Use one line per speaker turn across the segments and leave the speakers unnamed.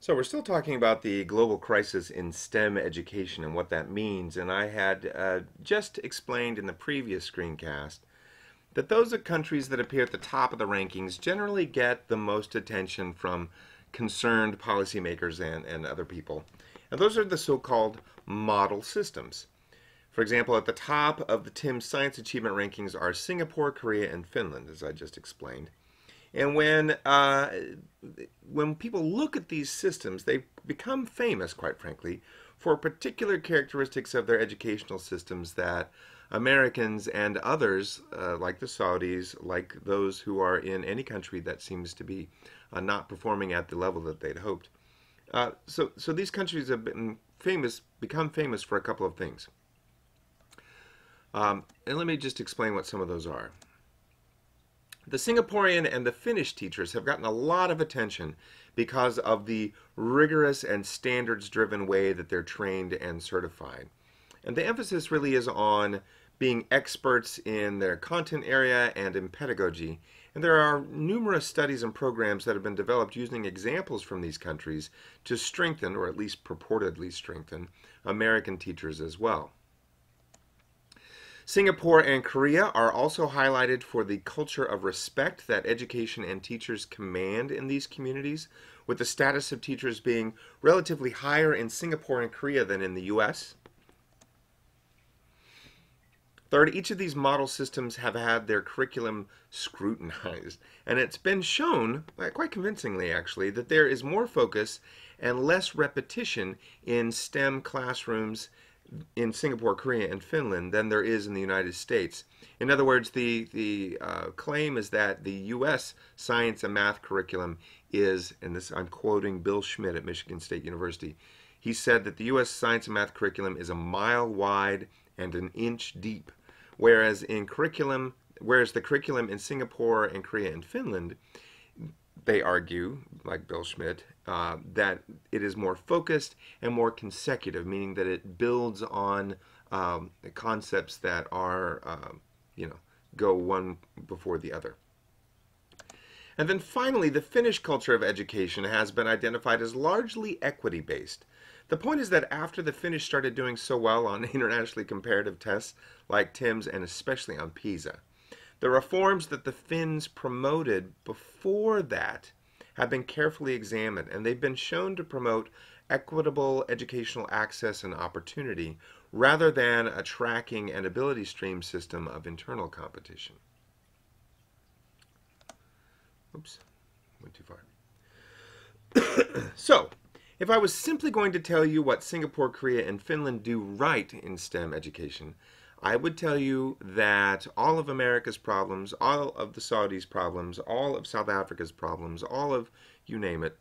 So we're still talking about the global crisis in STEM education and what that means. And I had just explained in the previous screencast that those are countries that appear at the top of the rankings generally get the most attention from concerned policymakers and other people. And those are the so-called model systems. For example, at the top of the TIMSS Science Achievement Rankings are Singapore, Korea, and Finland, as I just explained. And when people look at these systems, they become famous, quite frankly, for particular characteristics of their educational systems that Americans and others, like the Saudis, like those who are in any country that seems to be not performing at the level that they'd hoped. So these countries have become famous for a couple of things. And let me just explain what some of those are. The Singaporean and the Finnish teachers have gotten a lot of attention because of the rigorous and standards-driven way that they're trained and certified. And the emphasis really is on being experts in their content area and in pedagogy. And there are numerous studies and programs that have been developed using examples from these countries to strengthen, or at least purportedly strengthen, American teachers as well. Singapore and Korea are also highlighted for the culture of respect that education and teachers command in these communities, with the status of teachers being relatively higher in Singapore and Korea than in the US. Third, each of these model systems have had their curriculum scrutinized, and it's been shown, quite convincingly actually, that there is more focus and less repetition in STEM classrooms in Singapore, Korea, and Finland than there is in the United States. In other words, the claim is that the U.S. science and math curriculum is, and this I'm quoting Bill Schmidt at Michigan State University, he said that the U.S. science and math curriculum is a mile wide and an inch deep, whereas the curriculum in Singapore and Korea and Finland, they argue, like Bill Schmidt, that it is more focused and more consecutive, meaning that it builds on concepts that are, go one before the other. And then finally, the Finnish culture of education has been identified as largely equity-based. The point is that after the Finnish started doing so well on internationally comparative tests like TIMSS and especially on PISA, the reforms that the Finns promoted before that have been carefully examined, and they've been shown to promote equitable educational access and opportunity rather than a tracking and ability stream system of internal competition. Oops, went too far. So, if I was simply going to tell you what Singapore, Korea, and Finland do right in STEM education, I would tell you that all of America's problems, all of the Saudis' problems, all of South Africa's problems, all of you name it,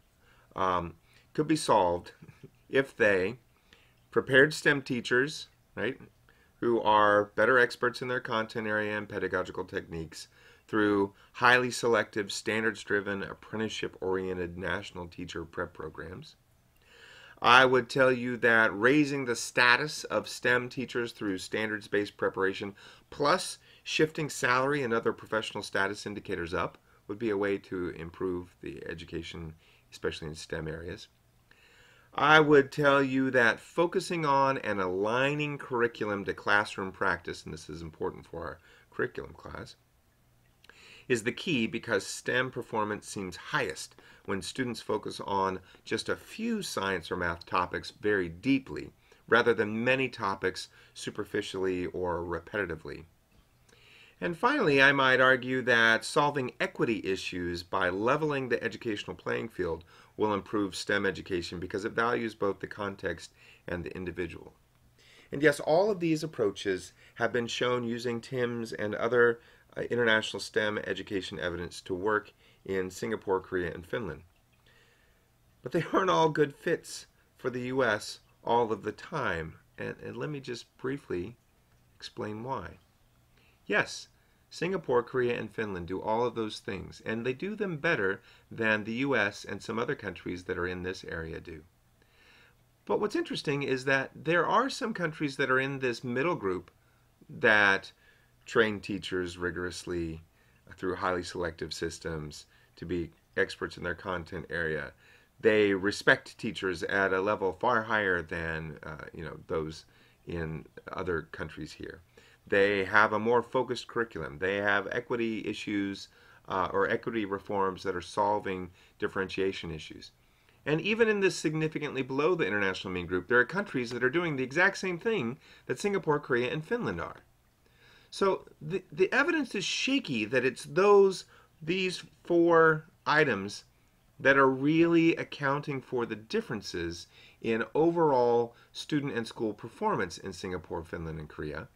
could be solved if they prepared STEM teachers, right, who are better experts in their content area and pedagogical techniques through highly selective, standards-driven, apprenticeship-oriented national teacher prep programs. I would tell you that raising the status of STEM teachers through standards-based preparation plus shifting salary and other professional status indicators up would be a way to improve the education, especially in STEM areas. I would tell you that focusing on and aligning curriculum to classroom practice, and this is important for our curriculum class, is the key because STEM performance seems highest when students focus on just a few science or math topics very deeply, rather than many topics superficially or repetitively. And finally, I might argue that solving equity issues by leveling the educational playing field will improve STEM education because it values both the context and the individual. And yes, all of these approaches have been shown using TIMSS and other international STEM education evidence to work in Singapore, Korea, and Finland. But they aren't all good fits for the U.S. all of the time. And let me just briefly explain why. Yes, Singapore, Korea, and Finland do all of those things, and they do them better than the U.S. and some other countries that are in this area do. But what's interesting is that there are some countries that are in this middle group that train teachers rigorously through highly selective systems to be experts in their content area, They respect teachers at a level far higher than those in other countries here. They have a more focused curriculum. They have equity issues or equity reforms that are solving differentiation issues. And even in this significantly below the international mean group, there are countries that are doing the exact same thing that Singapore, Korea, and Finland are. So the evidence is shaky that it's these four items that are really accounting for the differences in overall student and school performance in Singapore, Finland, and Korea,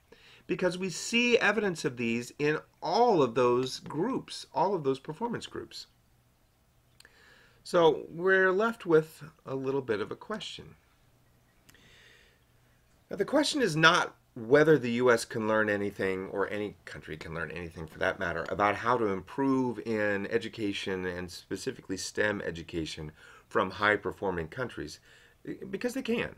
because we see evidence of these in all of those groups, all of those performance groups. So we're left with a little bit of a question. Now, the question is not whether the U.S. can learn anything, or any country can learn anything for that matter, about how to improve in education and specifically STEM education from high-performing countries, because they can.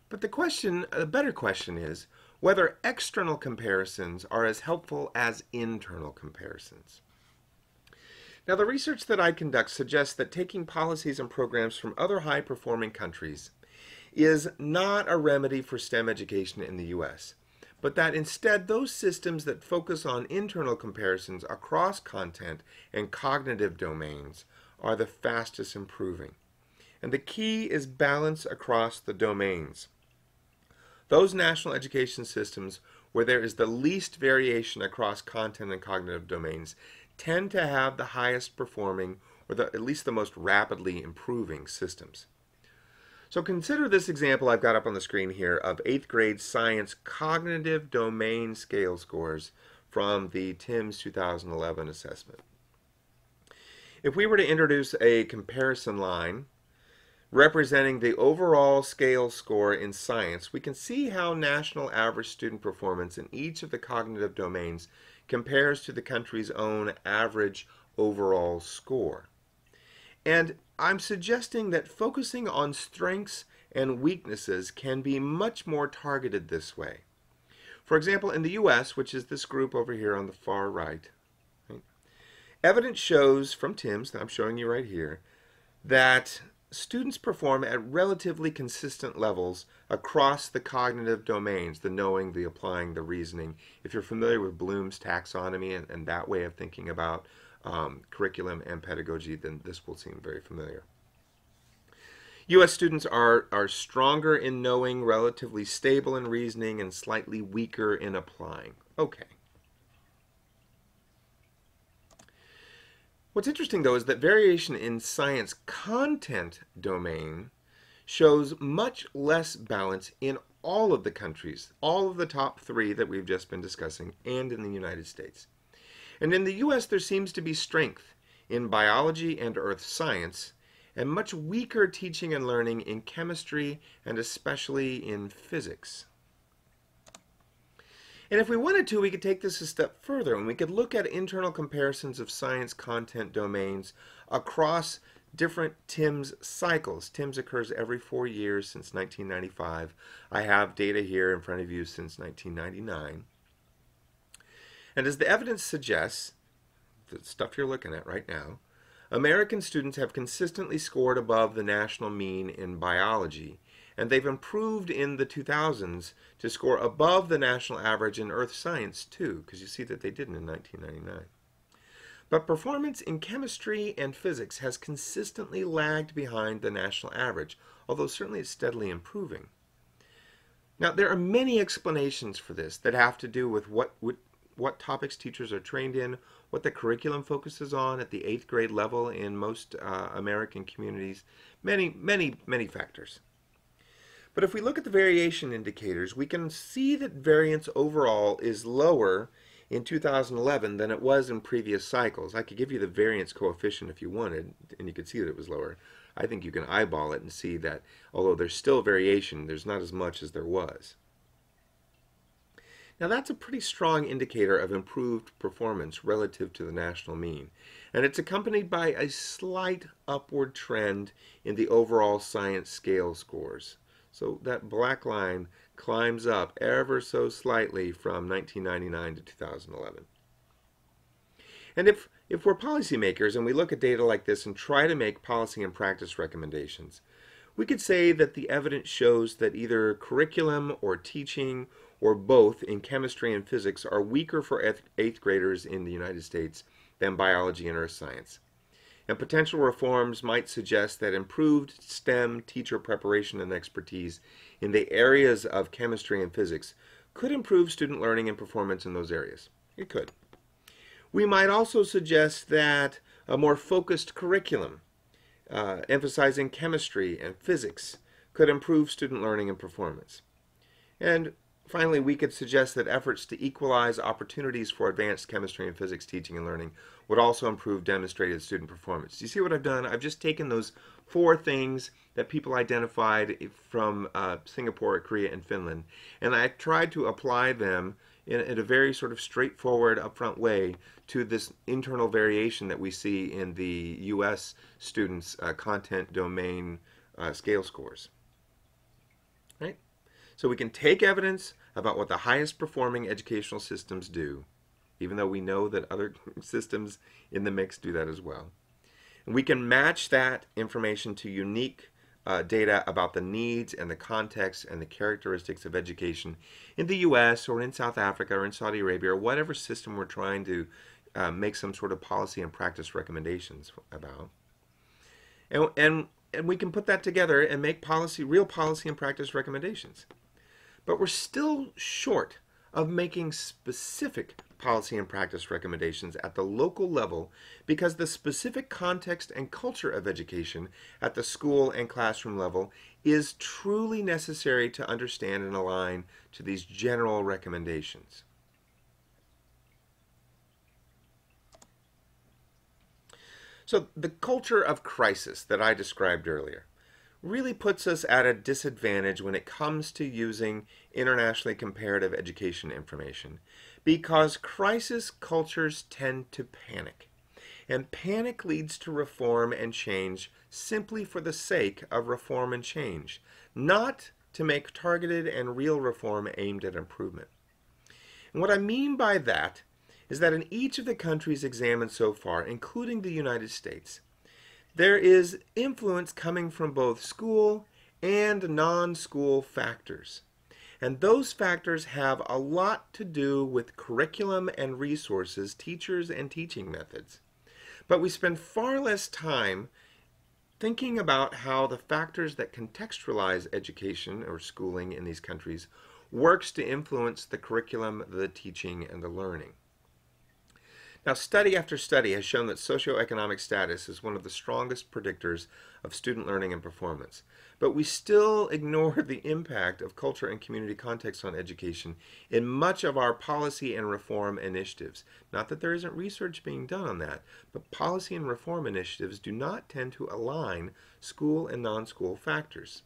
But the better question is whether external comparisons are as helpful as internal comparisons. Now, the research that I conduct suggests that taking policies and programs from other high-performing countries is not a remedy for STEM education in the U.S., but that instead those systems that focus on internal comparisons across content and cognitive domains are the fastest improving. And the key is balance across the domains. Those national education systems where there is the least variation across content and cognitive domains tend to have the highest performing, or at least the most rapidly improving systems. So consider this example I've got up on the screen here of 8th grade science cognitive domain scale scores from the TIMSS 2011 assessment. If we were to introduce a comparison line representing the overall scale score in science, we can see how national average student performance in each of the cognitive domains compares to the country's own average overall score. And I'm suggesting that focusing on strengths and weaknesses can be much more targeted this way. For example, in the US, which is this group over here on the far right, evidence shows from TIMSS, that I'm showing you right here, that students perform at relatively consistent levels across the cognitive domains, the knowing, the applying, the reasoning. If you're familiar with Bloom's taxonomy and that way of thinking about curriculum and pedagogy, then this will seem very familiar. U.S. students are stronger in knowing, relatively stable in reasoning, and slightly weaker in applying. Okay. What's interesting, though, is that variation in science content domain shows much less balance in all of the countries, all of the top 3 that we've just been discussing, and in the United States. And in the U.S., there seems to be strength in biology and earth science, and much weaker teaching and learning in chemistry and especially in physics. And if we wanted to, we could take this a step further, and we could look at internal comparisons of science content domains across different TIMSS cycles. TIMSS occurs every 4 years since 1995. I have data here in front of you since 1999. And as the evidence suggests, the stuff you're looking at right now, American students have consistently scored above the national mean in biology, and they've improved in the 2000s to score above the national average in earth science too, because you see that they didn't in 1999. But performance in chemistry and physics has consistently lagged behind the national average, although certainly it's steadily improving. Now, there are many explanations for this that have to do with what topics teachers are trained in, what the curriculum focuses on at the 8th grade level in most American communities, many factors. But if we look at the variation indicators, we can see that variance overall is lower in 2011 than it was in previous cycles. I could give you the variance coefficient if you wanted, and you could see that it was lower. I think you can eyeball it and see that although there's still variation, there's not as much as there was. Now that's a pretty strong indicator of improved performance relative to the national mean, and it's accompanied by a slight upward trend in the overall science scale scores. So that black line climbs up ever so slightly from 1999 to 2011. And if we're policymakers and we look at data like this and try to make policy and practice recommendations, we could say that the evidence shows that either curriculum or teaching or both in chemistry and physics are weaker for eighth graders in the United States than biology and earth science. And potential reforms might suggest that improved STEM teacher preparation and expertise in the areas of chemistry and physics could improve student learning and performance in those areas. It could. We might also suggest that a more focused curriculum emphasizing chemistry and physics could improve student learning and performance. And finally, we could suggest that efforts to equalize opportunities for advanced chemistry and physics teaching and learning would also improve demonstrated student performance. Do you see what I've done? I've just taken those 4 things that people identified from Singapore, Korea, and Finland, and I tried to apply them in a very sort of straightforward, upfront way to this internal variation that we see in the U.S. students' content domain scale scores. Right? So we can take evidence about what the highest performing educational systems do, even though we know that other systems in the mix do that as well. And we can match that information to unique data about the needs and the context and the characteristics of education in the U.S. or in South Africa or in Saudi Arabia or whatever system we're trying to make some sort of policy and practice recommendations about. And we can put that together and make real policy and practice recommendations. But we're still short of making specific policy and practice recommendations at the local level because the specific context and culture of education at the school and classroom level is truly necessary to understand and align to these general recommendations. So the culture of crisis that I described earlier really puts us at a disadvantage when it comes to using internationally comparative education information because crisis cultures tend to panic. And panic leads to reform and change simply for the sake of reform and change, not to make targeted and real reform aimed at improvement. And what I mean by that is that in each of the countries examined so far, including the United States, there is influence coming from both school and non-school factors. And those factors have a lot to do with curriculum and resources, teachers and teaching methods. But we spend far less time thinking about how the factors that contextualize education or schooling in these countries works to influence the curriculum, the teaching, and the learning. Now, study after study has shown that socioeconomic status is one of the strongest predictors of student learning and performance. But we still ignore the impact of culture and community context on education in much of our policy and reform initiatives. Not that there isn't research being done on that, but policy and reform initiatives do not tend to align school and non-school factors.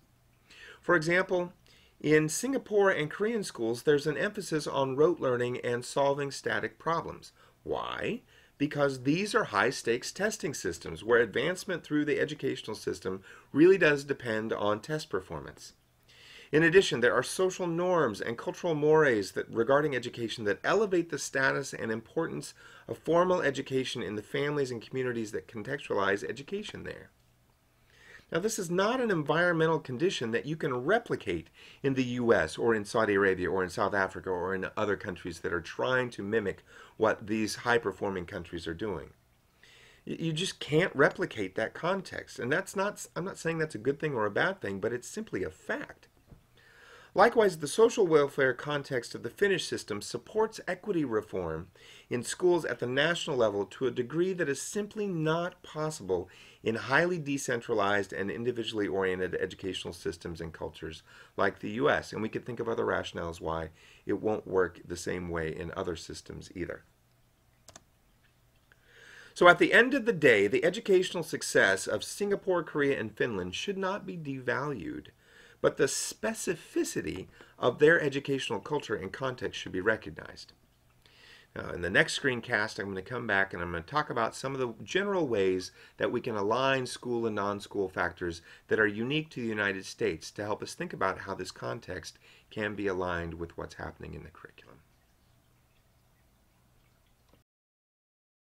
For example, in Singapore and Korean schools, there's an emphasis on rote learning and solving static problems. Why? Because these are high-stakes testing systems where advancement through the educational system really does depend on test performance. In addition, there are social norms and cultural mores regarding education that elevate the status and importance of formal education in the families and communities that contextualize education there. Now, this is not an environmental condition that you can replicate in the U.S. or in Saudi Arabia or in South Africa or in other countries that are trying to mimic what these high-performing countries are doing. You just can't replicate that context. And I'm not saying that's a good thing or a bad thing, but it's simply a fact. Likewise, the social welfare context of the Finnish system supports equity reform in schools at the national level to a degree that is simply not possible in highly decentralized and individually oriented educational systems and cultures like the U.S. And we could think of other rationales why it won't work the same way in other systems either. So at the end of the day, the educational success of Singapore, Korea, and Finland should not be devalued, but the specificity of their educational culture and context should be recognized. Now, in the next screencast, I'm going to come back and I'm going to talk about some of the general ways that we can align school and non-school factors that are unique to the United States to help us think about how this context can be aligned with what's happening in the curriculum.